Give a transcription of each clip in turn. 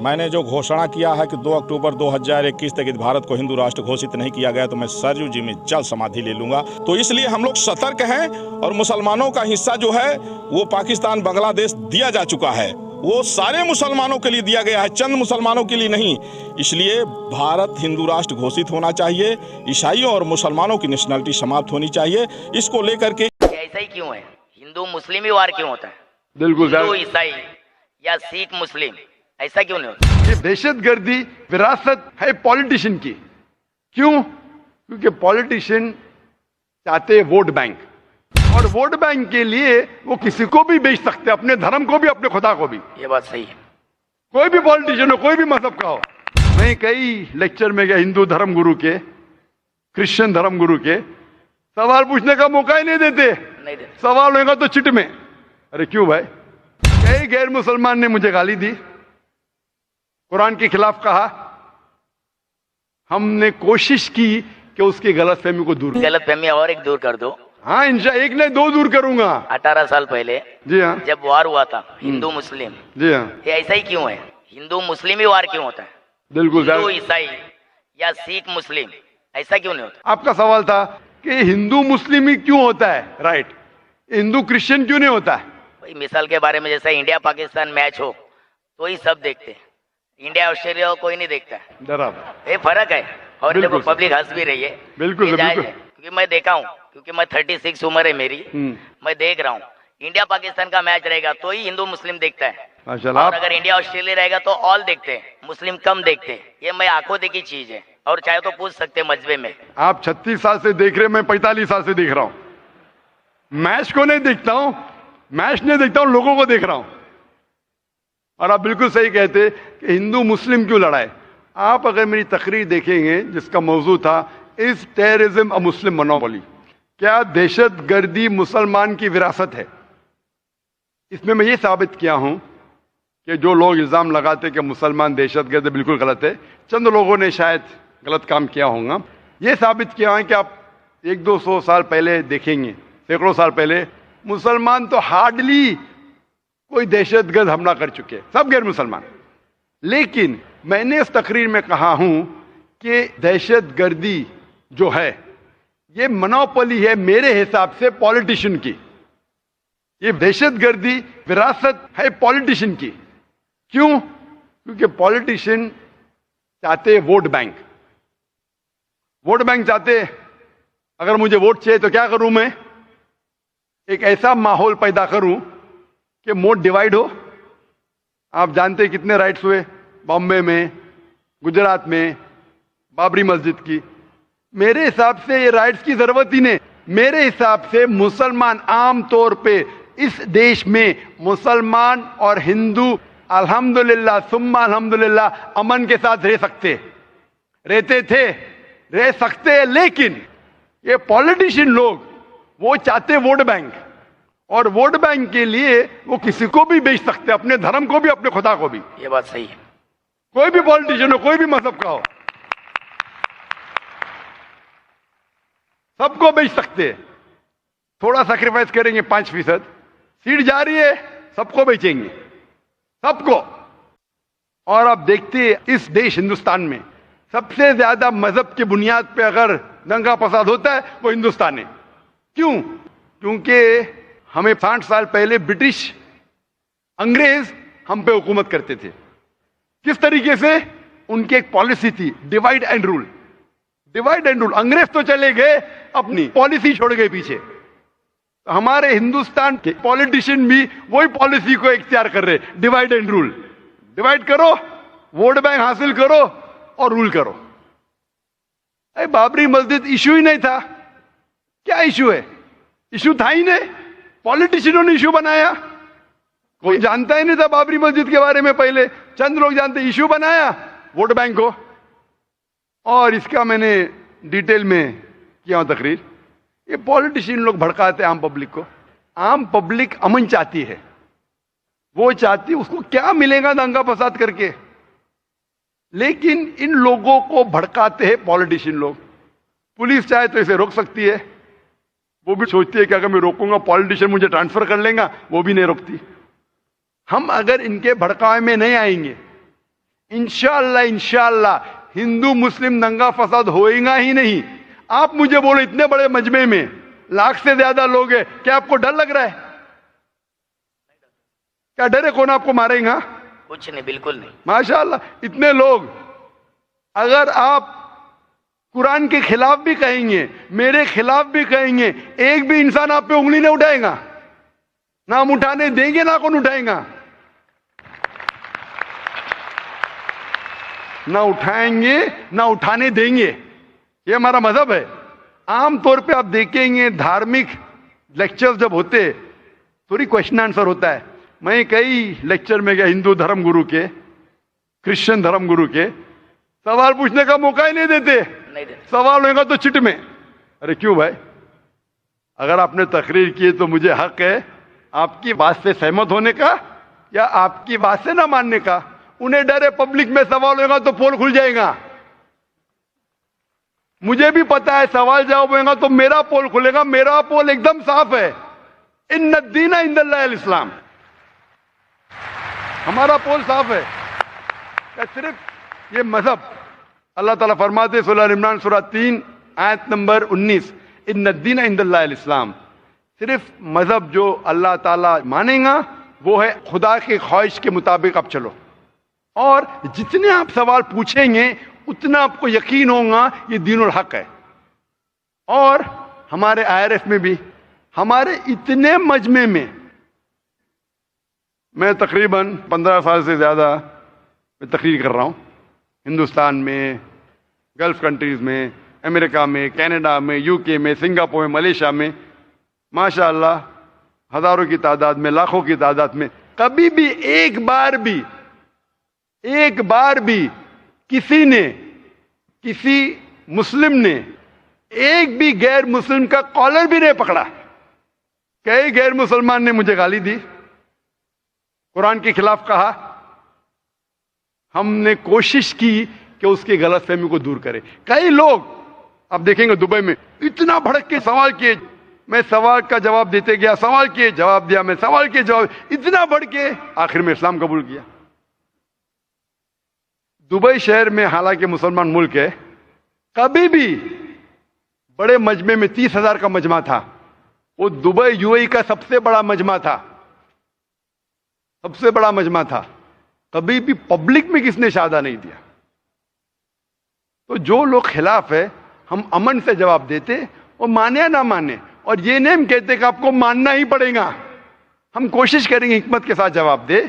मैंने जो घोषणा किया है कि 2 अक्टूबर 2021 तक यदि भारत को हिंदू राष्ट्र घोषित नहीं किया गया तो मैं सरयू जी में जल समाधि ले लूंगा। तो इसलिए हम लोग सतर्क हैं और मुसलमानों का हिस्सा जो है वो पाकिस्तान बांग्लादेश दिया जा चुका है, वो सारे मुसलमानों के लिए दिया गया है, चंद मुसलमानों के लिए नहीं। इसलिए भारत हिंदू राष्ट्र घोषित होना चाहिए, ईसाइयों और मुसलमानों की नेशनलिटी समाप्त होनी चाहिए। इसको लेकर के ऐसा ही क्यों है? हिंदू मुस्लिम ही वार क्यों होता है? बिल्कुल हिंदू ईसाई या सिख मुस्लिम ऐसा क्यों नहीं होता? ये दहशतगर्दी विरासत है पॉलिटिशियन की। क्यों? क्योंकि पॉलिटिशियन चाहते वोट बैंक, और वोट बैंक के लिए वो किसी को भी बेच सकते, अपने धर्म को भी अपने खुदा को भी। ये बात सही है। कोई भी पॉलिटिशियन हो, कोई भी मजहब का हो। मैं कई लेक्चर में गया हिंदू धर्म गुरु के, क्रिश्चियन धर्म गुरु के, सवाल पूछने का मौका ही नहीं देते। सवाल होगा तो चिट में। अरे क्यों भाई? कई गैर मुसलमान ने मुझे गाली दी, कुरान के खिलाफ कहा। हमने कोशिश की कि उसकी गलतफहमी को दूर, गलतफहमी और एक दूर कर दो। हाँ इंशाल्लाह, एक नहीं दो दूर करूंगा। 18 साल पहले जी हाँ, जब वार हुआ था हिंदू मुस्लिम, जी हाँ, ये ऐसा ही क्यों है? हिंदू मुस्लिम ही वार क्यों होता है? बिल्कुल हिंदू ईसाई या सिख मुस्लिम ऐसा क्यों नहीं होता? आपका सवाल था कि हिंदू मुस्लिम ही क्यों होता है, राइट? हिंदू क्रिश्चियन क्यों नहीं होता है? मिसाल के बारे में जैसा इंडिया पाकिस्तान मैच हो तो ही सब देखते हैं, इंडिया ऑस्ट्रेलिया कोई नहीं देखता है। बराबर, ये फर्क है। और देखो बिल्कुल पब्लिक हंस भी रही है। बिल्कुल ये जायज बिल्कुल। है, क्योंकि मैं देखा हूँ, क्योंकि मैं 36 उम्र है मेरी, मैं देख रहा हूँ इंडिया पाकिस्तान का मैच रहेगा तो ही हिंदू मुस्लिम देखता है, माशाल्लाह। और अगर इंडिया ऑस्ट्रेलिया रहेगा तो ऑल देखते हैं, मुस्लिम कम देखते हैं। ये मैं आंखों देखी चीज है, और चाहे तो पूछ सकते हैं मजबे में। आप 36 साल से देख रहे, मैं 45 साल से देख रहा हूं। मैच को नहीं देखता हूं, मैच नहीं देखता हूं, लोगों को देख रहा हूं। और आप बिल्कुल सही कहते कि हिंदू मुस्लिम क्यों लड़ाई। आप अगर मेरी तकरीर देखेंगे जिसका मौजू था is terrorism a Muslim monopoly, क्या दहशतगर्दी मुसलमान की विरासत है, इसमें मैं ये साबित किया हूं कि जो लोग इल्जाम लगाते कि मुसलमान दहशतगर्द, बिल्कुल गलत है। चंद लोगों ने शायद गलत काम किया होगा। ये साबित किया है कि आप 100-200 साल पहले देखेंगे, सैकड़ों साल पहले मुसलमान तो हार्डली कोई दहशतगर्द हमला कर चुके, सब गैर मुसलमान। लेकिन मैंने इस तकरीर में कहा हूं कि दहशतगर्दी जो है ये मोनोपोली है मेरे हिसाब से पॉलिटिशियन की। ये दहशतगर्दी विरासत है पॉलिटिशियन की। क्यों? क्योंकि पॉलिटिशियन चाहते वोट बैंक, वोट बैंक चाहते। अगर मुझे वोट चाहिए तो क्या करूं मैं? एक ऐसा माहौल पैदा करूं कि वोट डिवाइड हो। आप जानते हैं कितने राइट्स हुए बॉम्बे में, गुजरात में, बाबरी मस्जिद की। मेरे हिसाब से ये राइट्स की जरूरत ही नहीं। मेरे हिसाब से मुसलमान आम तौर पे इस देश में, मुसलमान और हिंदू अल्हम्दुलिल्लाह सुम्मा अल्हम्दुलिल्लाह अमन के साथ रह सकते, रहते थे, रह सकते हैं। लेकिन ये पॉलिटिशियन लोग वो चाहते वोट बैंक, और वोट बैंक के लिए वो किसी को भी बेच सकते, अपने धर्म को भी अपने खुदा को भी। ये बात सही है। कोई भी पॉलिटिशियन हो, कोई भी मजहब का हो, सबको बेच सकते। थोड़ा सैक्रिफाइस करेंगे 5%, सीट जा रही है, सबको बेचेंगे, सबको। और आप देखते हैं इस देश हिंदुस्तान में सबसे ज्यादा मजहब की बुनियाद पे अगर दंगा फसाद होता है वो हिंदुस्तान है। क्यों? क्योंकि हमें 60 साल पहले ब्रिटिश अंग्रेज हम पे हुकूमत करते थे। किस तरीके से? उनकी एक पॉलिसी थी divide and rule, divide and rule. अंग्रेज तो चले गए, अपनी पॉलिसी छोड़ गए पीछे। तो हमारे हिंदुस्तान के पॉलिटिशियन भी वही पॉलिसी को इख्तियार कर रहे, डिवाइड एंड रूल। डिवाइड करो, वोट बैंक हासिल करो और रूल करो। अरे बाबरी मस्जिद इशू ही नहीं था। क्या इशू है? इशू था ही नहीं, पॉलिटिशियनों ने इशू बनाया। कोई जानता ही नहीं था बाबरी मस्जिद के बारे में, पहले चंद लोग जानते, इशू बनाया वोट बैंक को। और इसका मैंने डिटेल में किया हूं तकरीर। ये पॉलिटिशियन लोग भड़काते आम पब्लिक को। आम पब्लिक अमन चाहती है, वो चाहती, उसको क्या मिलेगा दंगा फसाद करके। लेकिन इन लोगों को भड़काते हैं पॉलिटिशियन लोग। पुलिस चाहे तो इसे रोक सकती है, वो भी सोचती है कि अगर मैं रोकूंगा पॉलिटिशियन मुझे ट्रांसफर कर लेगा, वो भी नहीं रोकती। हम अगर इनके भड़कावे में नहीं आएंगे, इंशाअल्लाह इंशाअल्लाह हिंदू मुस्लिम दंगा फसाद होएगा ही नहीं। आप मुझे बोलो, इतने बड़े मजमे में लाख से ज्यादा लोग हैं, क्या आपको डर लग रहा है? क्या डर है? कौन आपको मारेगा? कुछ नहीं, बिल्कुल नहीं। माशाअल्लाह, इतने लोग। अगर आप कुरान के खिलाफ भी कहेंगे, मेरे खिलाफ भी कहेंगे, एक भी इंसान आप पे उंगली नहीं उठाएगा। ना हम उठाने देंगे, ना कौन उठाएगा। ना उठाएंगे, ना उठाने देंगे। ये हमारा मजहब है। आमतौर पे आप देखेंगे धार्मिक लेक्चर्स जब होते, थोड़ी क्वेश्चन आंसर होता है। मैं कई लेक्चर में गया, हिंदू धर्म गुरु के, क्रिश्चियन धर्म गुरु के, सवाल पूछने का मौका ही नहीं देते। सवाल होगा तो चिट में। अरे क्यों भाई? अगर आपने तकरीर की तो मुझे हक है आपकी बात से सहमत होने का या आपकी बात से ना मानने का। उन्हें डर है पब्लिक में सवाल होगा तो पोल खुल जाएगा। मुझे भी पता है सवाल जवाब होगा तो मेरा पोल खुलेगा। मेरा पोल एकदम साफ है, इन्न दीना इंदल्लाहिल इस्लाम। हमारा पोल साफ है। क्या सिर्फ ये मजहब? अल्लाह ताला फरमाते सूरह इमरान सूरह 3 आयत नंबर 19, इन्न दीना इंदल्लाहिल इस्लाम। सिर्फ मजहब जो अल्लाह ताला मानेगा वो है खुदा के ख्वाहिश के मुताबिक आप चलो। और जितने आप सवाल पूछेंगे उतना आपको यकीन होगा ये दीनुल हक है। और हमारे IRF में भी, हमारे इतने मजमे में, मैं तकरीबन 15 साल से ज़्यादा मैं तकरीर कर रहा हूँ। हिंदुस्तान में, गल्फ कंट्रीज़ में, अमेरिका में, कनाडा में, UK में, सिंगापुर में, मलेशिया में, माशाअल्लाह हज़ारों की तादाद में, लाखों की तादाद में। कभी भी एक बार भी किसी ने, किसी मुस्लिम ने एक भी गैर मुस्लिम का कॉलर भी नहीं पकड़ा। कई गैर मुसलमान ने मुझे गाली दी, कुरान के खिलाफ कहा। हमने कोशिश की कि उसकी गलतफहमी को दूर करें। कई लोग आप देखेंगे दुबई में इतना भड़क के सवाल किए, मैं सवाल का जवाब देते गया, सवाल किए जवाब दिया, मैं सवाल किए जवाब, इतना बढ़ के आखिर में इस्लाम कबूल किया। दुबई शहर में, हालांकि मुसलमान मुल्क है, कभी भी बड़े मजमे में 30,000 का मजमा था। वो दुबई UAE का सबसे बड़ा मजमा था, सबसे बड़ा मजमा था। कभी भी पब्लिक में किसने शादा नहीं दिया। तो जो लोग खिलाफ है, हम अमन से जवाब देते, वो माने या ना माने। और ये नहीं हम कहते कि आपको मानना ही पड़ेगा, हम कोशिश करेंगे हिकमत के साथ जवाब दे।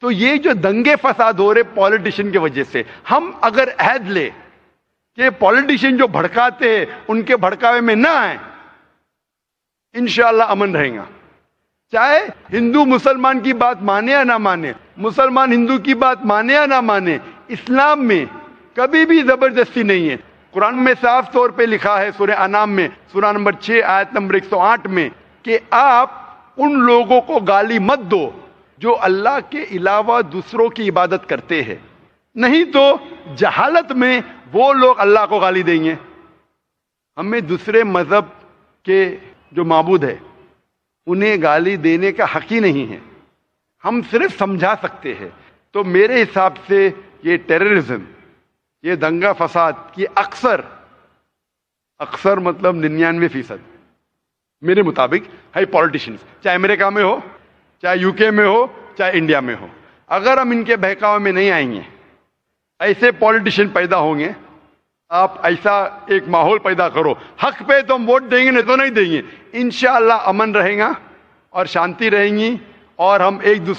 तो ये जो दंगे फसाद हो रहे पॉलिटिशियन की वजह से, हम अगर अहद ले कि पॉलिटिशियन जो भड़काते हैं उनके भड़कावे में ना आए, इंशाअल्लाह अमन रहेगा। चाहे हिंदू मुसलमान की बात माने या ना माने, मुसलमान हिंदू की बात माने या ना माने, इस्लाम में कभी भी जबरदस्ती नहीं है। कुरान में साफ तौर पे लिखा है सूरह अनाम में सूरह नंबर 6 आयत नंबर 108 में कि आप उन लोगों को गाली मत दो जो अल्लाह के अलावा दूसरों की इबादत करते हैं, नहीं तो जहालत में वो लोग अल्लाह को गाली देंगे। हमें दूसरे मजहब के जो माबूद है उन्हें गाली देने का हक ही नहीं है, हम सिर्फ समझा सकते हैं। तो मेरे हिसाब से ये टेररिज्म, ये दंगा फसाद की अक्सर मतलब 99% मेरे मुताबिक है पॉलिटिशियंस, चाहे अमेरिका में हो, चाहे UK में हो, चाहे इंडिया में हो। अगर हम इनके बहकावे में नहीं आएंगे, ऐसे पॉलिटिशियन पैदा होंगे, आप ऐसा एक माहौल पैदा करो, हक पे तो हम वोट देंगे, नहीं तो नहीं देंगे। इंशाअल्लाह अमन रहेगा और शांति रहेंगी और हम एक दूसरे